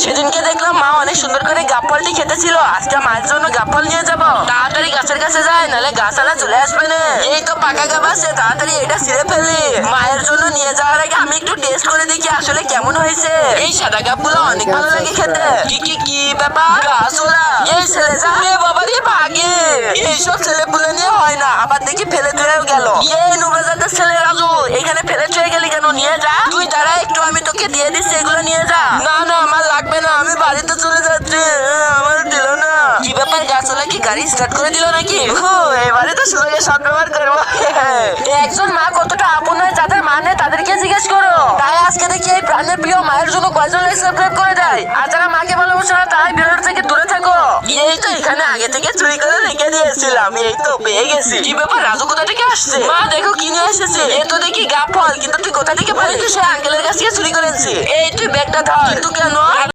সেদিনকে দেখলাম মা অনেক সুন্দর করে গাব ফলটি খেতেছিল। আজকে মায়ের জন্য গাব ফল নিয়ে যাবো। তাড়াতাড়ি গাছের কাছে যাই, নাহলে গাছালা চলে আসবে না। এই তো পাকা গাব আছে, তাড়াতাড়ি এটা ছিঁড়ে ফেলি। মায়ের জন্য নিয়ে যাওয়ার আগে আমি একটু টেস্ট করে দেখি আসলে কেমন হয়েছে। এই সাদা গাবগুলো অনেক ভালো লাগে খেতে। কি ব্যাপার গাছওয়ালা? এই ছেলে যা বাবা রে ভাগে। এইসব ছেলে পুলে নিয়ে হয় না, আবার দেখি ফেলে চলেও গেল। এই নুরাজাদের ছেলে রাজু, এখানে ফেলে চলে গেলি কেন? নিয়ে যা। তুই দাঁড়া একটু, আমি তোকে দিয়ে দিচ্ছি, এগুলো নিয়ে যা। না না আমার লাগবে না, আমি বাড়িতে চলে যাচ্ছি। আমার দিল না। কি ব্যাপার গাছওয়ালা কি গাড়ি স্টার্ট করে দিল নাকি? এবারে তো সুযোগে সব ব্যবহার করবো। একজন মা কতটা আপন হয়, যাদের মা নেই তাদেরকে জিজ্ঞেস করো। তাই আজকে দেখি এই প্রাণের প্রিয় মায়ের জন্য কয়জন সাবস্ক্রাইব করে দেয়। আর যারা মাকে ভালোবাসে না তারাই ভিডিও থেকে দূরে থাকো। এই তো এখানে আগে থেকে চুরি করে রেখে দিয়েছিলাম, এই তো পেয়ে গেছি। কি ব্যাপার রাজু কোথা থেকে আসছে? মা দেখো কি নিয়ে এসেছে। এ তো দেখি গাব ফল, কিন্তু তুই কোথা থেকে পারলি? তুই সে আঙ্কেলের কাছ থেকে চুরি করেছিস। এই তুই ব্যাগটা ধর। কিন্তু কেন?